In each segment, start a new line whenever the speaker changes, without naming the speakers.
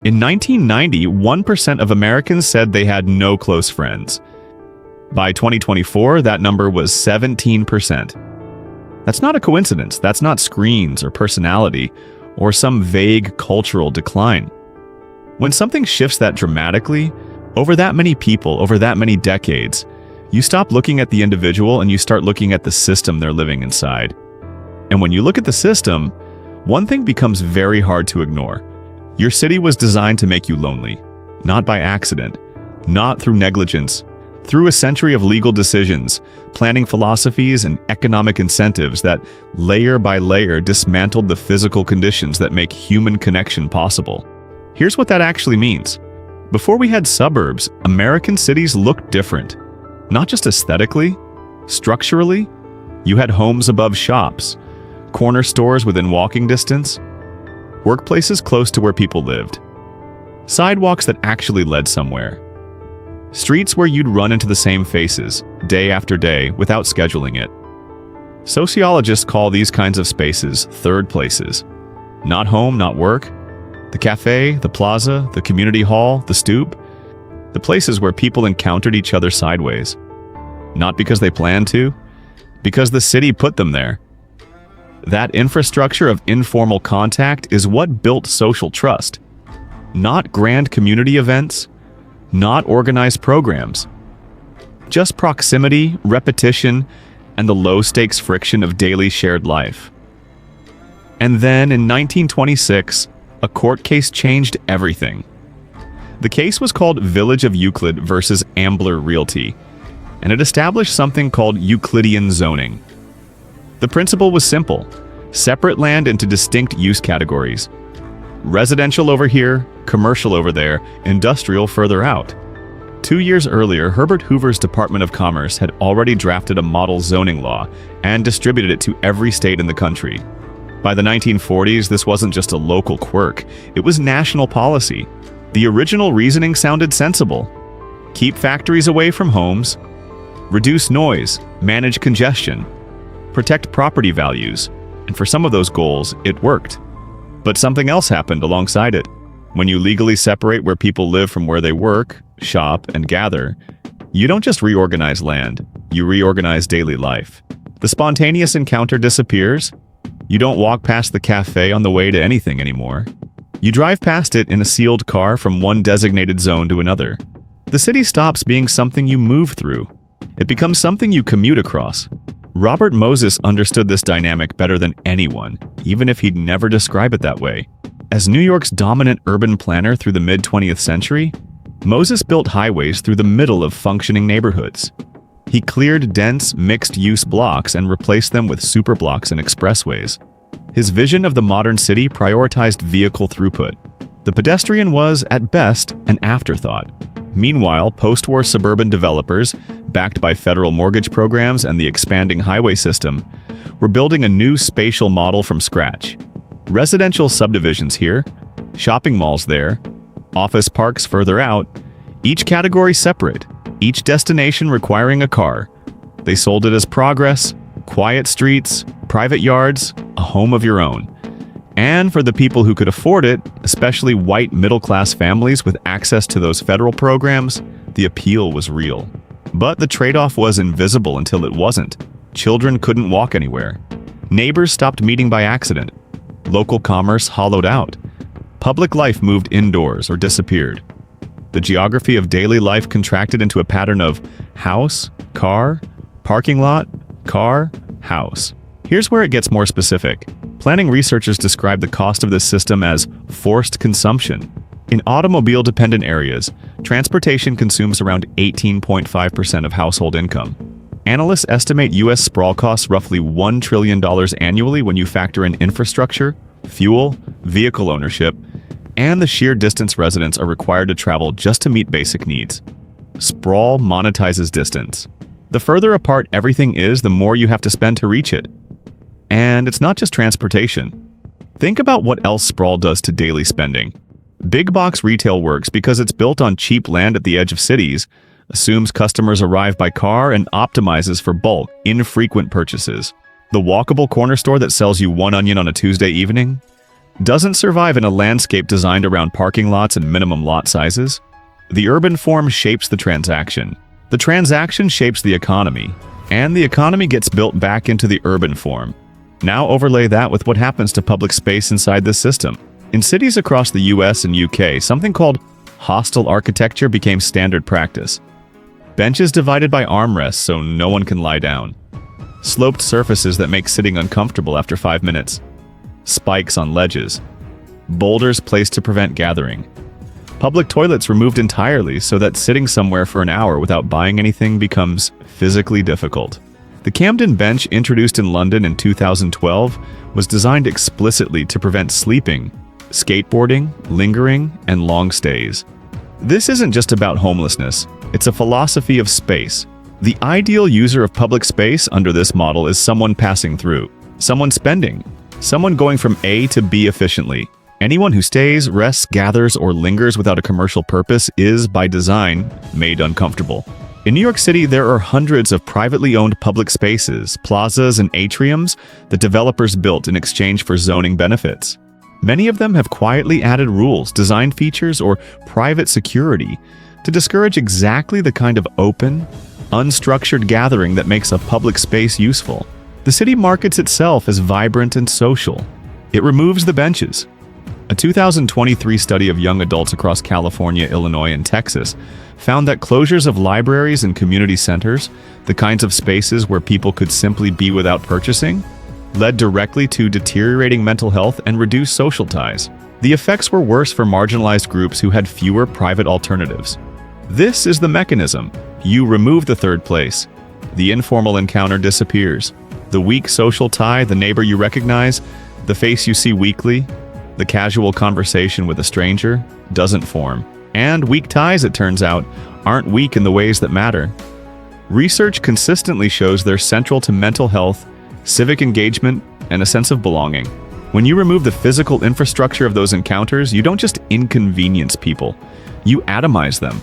In 1990, 1% of Americans said they had no close friends. By 2024, that number was 17%. That's not a coincidence. That's not screens or personality or some vague cultural decline. When something shifts that dramatically, over that many people, over that many decades, you stop looking at the individual and you start looking at the system they're living inside. And when you look at the system, one thing becomes very hard to ignore. Your city was designed to make you lonely, not by accident, not through negligence, through a century of legal decisions, planning philosophies, and economic incentives that, layer by layer, dismantled the physical conditions that make human connection possible. Here's what that actually means. Before we had suburbs, American cities looked different. Not just aesthetically, structurally. You had homes above shops, corner stores within walking distance, workplaces close to where people lived, sidewalks that actually led somewhere, streets where you'd run into the same faces, day after day, without scheduling it. Sociologists call these kinds of spaces third places. Not home, not work. The cafe, the plaza, the community hall, the stoop. The places where people encountered each other sideways. Not because they planned to, because the city put them there. That infrastructure of informal contact is what built social trust. Not grand community events, not organized programs. Just proximity, repetition, and the low-stakes friction of daily shared life. And then in 1926, a court case changed everything. The case was called Village of Euclid versus Ambler Realty, and it established something called Euclidean zoning. The principle was simple: separate land into distinct use categories. Residential over here, commercial over there, industrial further out. 2 years earlier, Herbert Hoover's Department of Commerce had already drafted a model zoning law and distributed it to every state in the country. By the 1940s, this wasn't just a local quirk, it was national policy. The original reasoning sounded sensible. Keep factories away from homes, reduce noise, manage congestion, protect property values, and for some of those goals, it worked. But something else happened alongside it. When you legally separate where people live from where they work, shop, and gather, you don't just reorganize land, you reorganize daily life. The spontaneous encounter disappears. You don't walk past the cafe on the way to anything anymore. You drive past it in a sealed car from one designated zone to another. The city stops being something you move through. It becomes something you commute across. Robert Moses understood this dynamic better than anyone, even if he'd never describe it that way. As New York's dominant urban planner through the mid-20th century, Moses built highways through the middle of functioning neighborhoods. He cleared dense, mixed-use blocks and replaced them with superblocks and expressways. His vision of the modern city prioritized vehicle throughput. The pedestrian was, at best, an afterthought. Meanwhile, post-war suburban developers, backed by federal mortgage programs and the expanding highway system, were building a new spatial model from scratch. Residential subdivisions here, shopping malls there, office parks further out, each category separate, each destination requiring a car. They sold it as progress, quiet streets, private yards, a home of your own. And for the people who could afford it, especially white middle-class families with access to those federal programs, the appeal was real. But the trade-off was invisible until it wasn't. Children couldn't walk anywhere. Neighbors stopped meeting by accident. Local commerce hollowed out. Public life moved indoors or disappeared. The geography of daily life contracted into a pattern of house, car, parking lot, car, house. Here's where it gets more specific. Planning researchers describe the cost of this system as forced consumption. In automobile-dependent areas, transportation consumes around 18.5% of household income. Analysts estimate U.S. sprawl costs roughly $1 trillion annually when you factor in infrastructure, fuel, vehicle ownership, and the sheer distance residents are required to travel just to meet basic needs. Sprawl monetizes distance. The further apart everything is, the more you have to spend to reach it. And it's not just transportation. Think about what else sprawl does to daily spending. Big box retail works because it's built on cheap land at the edge of cities, assumes customers arrive by car, and optimizes for bulk, infrequent purchases. The walkable corner store that sells you one onion on a Tuesday evening? doesn't survive in a landscape designed around parking lots and minimum lot sizes. The urban form shapes the transaction. The transaction shapes the economy, and the economy gets built back into the urban form. Now overlay that with what happens to public space inside this system. In cities across the US and UK, something called hostile architecture became standard practice. Benches divided by armrests so no one can lie down. Sloped surfaces that make sitting uncomfortable after 5 minutes. Spikes on ledges. Boulders placed to prevent gathering. Public toilets removed entirely so that sitting somewhere for an hour without buying anything becomes physically difficult. The Camden bench, introduced in London in 2012, was designed explicitly to prevent sleeping, skateboarding, lingering, and long stays. This isn't just about homelessness, it's a philosophy of space. The ideal user of public space under this model is someone passing through, someone spending, someone going from A to B efficiently. Anyone who stays, rests, gathers, or lingers without a commercial purpose is, by design, made uncomfortable. In New York City, there are hundreds of privately owned public spaces, plazas, and atriums that developers built in exchange for zoning benefits. Many of them have quietly added rules, design features, or private security to discourage exactly the kind of open, unstructured gathering that makes a public space useful. The city markets itself as vibrant and social. It removes the benches. A 2023 study of young adults across California, Illinois, and Texas found that closures of libraries and community centers, the kinds of spaces where people could simply be without purchasing, led directly to deteriorating mental health and reduced social ties. The effects were worse for marginalized groups who had fewer private alternatives. This is the mechanism. You remove the third place. The informal encounter disappears. The weak social tie, the neighbor you recognize, the face you see weekly, the casual conversation with a stranger, doesn't form. And weak ties, it turns out, aren't weak in the ways that matter. Research consistently shows they're central to mental health, civic engagement, and a sense of belonging. When you remove the physical infrastructure of those encounters, you don't just inconvenience people, you atomize them.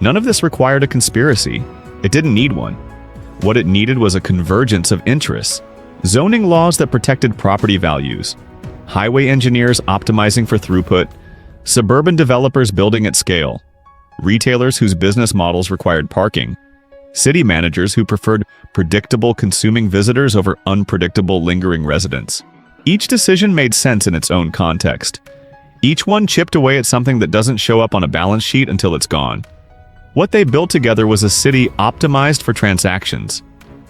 None of this required a conspiracy. It didn't need one. What it needed was a convergence of interests. Zoning laws that protected property values, highway engineers optimizing for throughput, suburban developers building at scale, retailers whose business models required parking, city managers who preferred predictable consuming visitors over unpredictable lingering residents. Each decision made sense in its own context. Each one chipped away at something that doesn't show up on a balance sheet until it's gone. What they built together was a city optimized for transactions.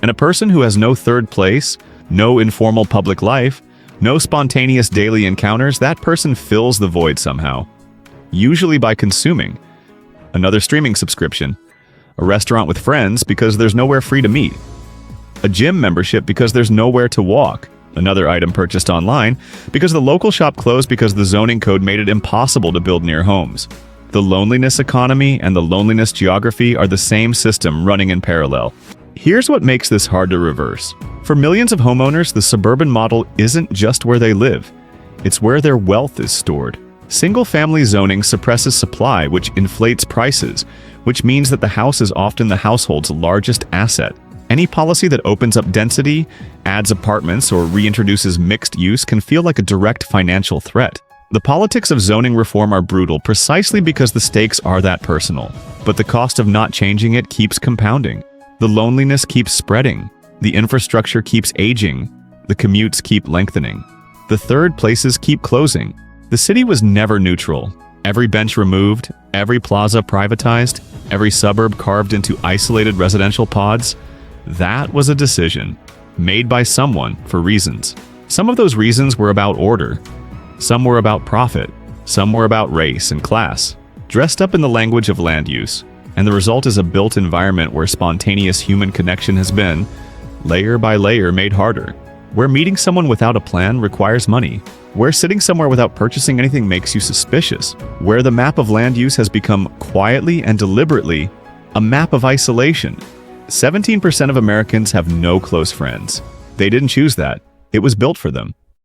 And a person who has no third place, no informal public life, no spontaneous daily encounters, that person fills the void somehow. Usually by consuming. Another streaming subscription. A restaurant with friends because there's nowhere free to meet. A gym membership because there's nowhere to walk. Another item purchased online because the local shop closed because the zoning code made it impossible to build near homes. The loneliness economy and the loneliness geography are the same system running in parallel. Here's what makes this hard to reverse. For millions of homeowners, the suburban model isn't just where they live. It's where their wealth is stored. Single-family zoning suppresses supply, which inflates prices, which means that the house is often the household's largest asset. Any policy that opens up density, adds apartments, or reintroduces mixed use can feel like a direct financial threat. The politics of zoning reform are brutal precisely because the stakes are that personal. But the cost of not changing it keeps compounding. The loneliness keeps spreading. The infrastructure keeps aging. The commutes keep lengthening. The third places keep closing. The city was never neutral. Every bench removed, every plaza privatized, every suburb carved into isolated residential pods. That was a decision, made by someone for reasons. Some of those reasons were about order. Some were about profit. Some were about race and class, dressed up in the language of land use. And the result is a built environment where spontaneous human connection has been, layer by layer, made harder. Where meeting someone without a plan requires money. Where sitting somewhere without purchasing anything makes you suspicious. Where the map of land use has become quietly and deliberately a map of isolation. 17% of Americans have no close friends. They didn't choose that. It was built for them.